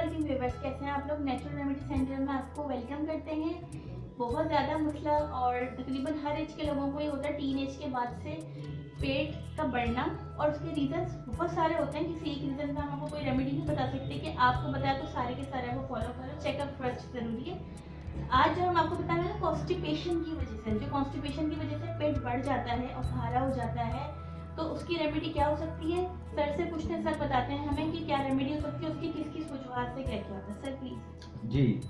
वालेकुम व्यूअर्स, कैसे हैं आप लोग। नेचुरल रेमेडी सेंटर में आपको वेलकम करते हैं। बहुत ज़्यादा मसला और तकरीबन हर एज के लोगों को ये होता है, टीन एज के बाद से पेट का बढ़ना, और उसके रीजंस बहुत सारे होते हैं। किसी एक रीज़न का हम आपको कोई रेमेडी नहीं बता सकते कि आपको बताया तो सारे के सारे आपको फॉलो करो। चेकअप फर्स्ट ज़रूरी है। आज जो हम आपको बताएंगे ना, कॉन्स्टिपेशन की वजह से, जो कॉन्स्टिपेशन की वजह से पेट बढ़ जाता है और भारा हो जाता है, तो उसकी रेमेडी क्या हो सकती है। सर से पूछते हैं, सर बताते हैं हमें कि क्या रेमेडी हो सकती है, उसकी किस किस वजूहत से क्या क्या होता है। Sir please. जी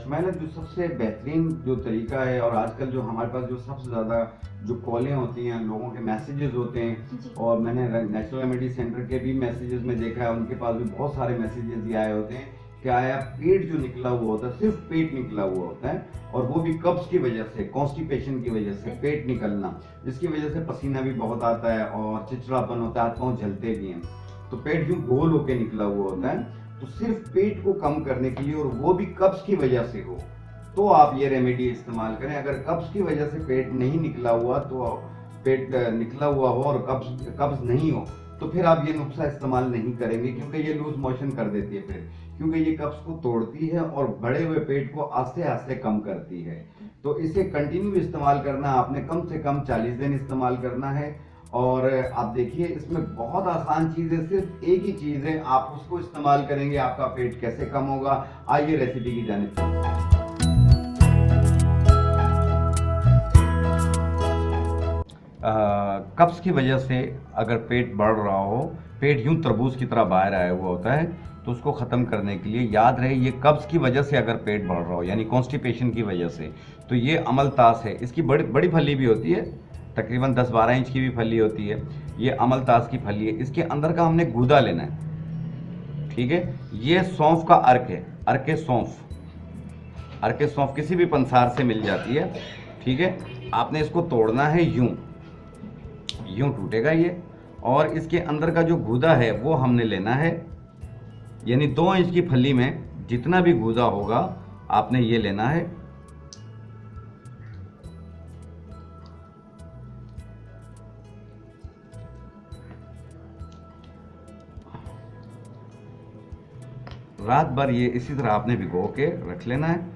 शुमाइला, जो सबसे बेहतरीन जो तरीका है और आजकल जो हमारे पास जो सबसे ज़्यादा जो कॉलें होती हैं, लोगों के मैसेजेस होते हैं, और मैंने नेचुरल रेमेडी सेंटर के भी मैसेजेस में देखा है, उनके पास भी बहुत सारे मैसेजेस ये आए होते हैं कि आया पेट जो निकला हुआ होता है, सिर्फ पेट निकला हुआ होता है, और वो भी कब्ज की वजह से, कॉन्स्टिपेशन की वजह से पेट निकलना, जिसकी वजह से पसीना भी बहुत आता है और चिड़चिड़ापन होता है, हाथ पाँव जलते भी हैं। तो पेट यूं गोल होके निकला हुआ होता है, तो सिर्फ पेट को कम करने के लिए, और वो भी कब्ज की वजह से हो, तो आप ये रेमेडी इस्तेमाल करें। अगर कब्ज की वजह से पेट नहीं निकला हुआ, तो पेट निकला हुआ हो और कब्ज नहीं हो, तो फिर आप ये नुस्खा इस्तेमाल नहीं करेंगे, क्योंकि ये लूज मोशन कर देती है फिर, क्योंकि ये कब्ज को तोड़ती है और बढ़े हुए पेट को आस्ते आस्ते कम करती है। तो इसे कंटिन्यू इस्तेमाल करना, आपने कम से कम 40 दिन इस्तेमाल करना है। और आप देखिए, इसमें बहुत आसान चीज़ है, सिर्फ एक ही चीज़ है, आप उसको इस्तेमाल करेंगे, आपका पेट कैसे कम होगा। आइए रेसिपी की जानिब। कब्ज की वजह से अगर पेट बढ़ रहा हो, पेट यूं तरबूज की तरह बाहर आया हुआ होता है, तो उसको ख़त्म करने के लिए याद रहे, ये कब्ज की वजह से अगर पेट बढ़ रहा हो, यानी कॉन्स्टिपेशन की वजह से, तो ये अमलतास है। इसकी बड़ी बड़ी फली भी होती है, तकरीबन 10-12 इंच की भी फली होती है। ये अमलतास की फली है। इसके अंदर का हमने गूदा लेना है, ठीक है। ये सौंफ का अर्क है, अर्के सौंफ किसी भी पंसार से मिल जाती है, ठीक है। आपने इसको तोड़ना है, यूं टूटेगा ये, और इसके अंदर का जो गूदा है वो हमने लेना है, यानी 2 इंच की फली में जितना भी गूदा होगा आपने ये लेना है। रात भर ये इसी तरह आपने भिगो के रख लेना है।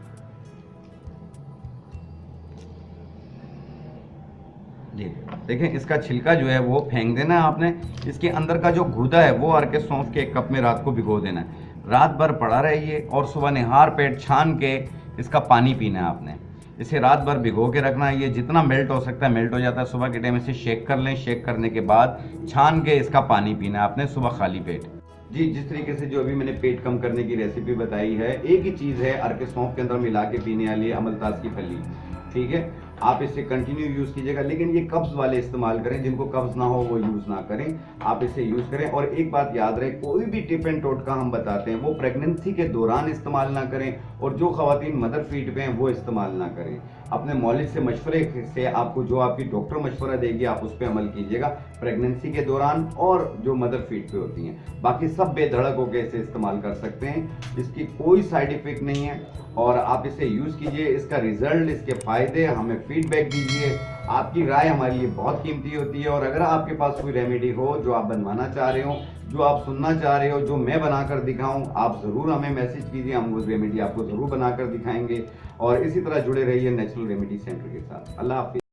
जी देखें, इसका छिलका जो है वो फेंक देना है आपने। इसके अंदर का जो गूदा है वो अर्के सौंफ के 1 कप में रात को भिगो देना है। रात भर पड़ा रहिए और सुबह निहार पेट छान के इसका पानी पीना है आपने। इसे रात भर भिगो के रखना है। ये जितना मेल्ट हो सकता है मेल्ट हो जाता है। सुबह के टाइम इसे शेक कर लें। शेक करने के बाद छान के इसका पानी पीना है आपने सुबह खाली पेट। जी, जिस तरीके से जो अभी मैंने पेट कम करने की रेसिपी बताई है, एक ही चीज़ है, अर्के सौंफ के अंदर मिला के पीने वाली अमलतास की फली, ठीक है। आप इसे कंटिन्यू यूज़ कीजिएगा, लेकिन ये कब्ज़ वाले इस्तेमाल करें। जिनको कब्ज़ ना हो वो यूज़ ना करें, आप इसे यूज़ करें। और एक बात याद रहे, कोई भी टिप एंड टोटका हम बताते हैं वो प्रेगनेंसी के दौरान इस्तेमाल ना करें, और जो ख़वातीन मदर फीड पे हैं वो इस्तेमाल ना करें। अपने मौलिद से मशवरे से, आपको जो आपकी डॉक्टर मशवरा देगी आप उस पर अमल कीजिएगा प्रेगनेंसी के दौरान, और जो मदर फीड पे होती हैं। बाकी सब बेधड़क होकर इसे इस्तेमाल कर सकते हैं, इसकी कोई साइड इफ़ेक्ट नहीं है, और आप इसे यूज़ कीजिए। इसका रिजल्ट, इसके फ़ायदे, हमें फीडबैक दीजिए। आपकी राय हमारे लिए बहुत कीमती होती है। और अगर आपके पास कोई रेमेडी हो जो आप बनवाना चाह रहे हो, जो आप सुनना चाह रहे हो, जो मैं बनाकर दिखाऊं, आप ज़रूर हमें मैसेज कीजिए, हम उस रेमेडी आपको ज़रूर बनाकर दिखाएंगे। और इसी तरह जुड़े रहिए नेचुरल रेमेडी सेंटर के साथ। अल्लाह हाफिज़।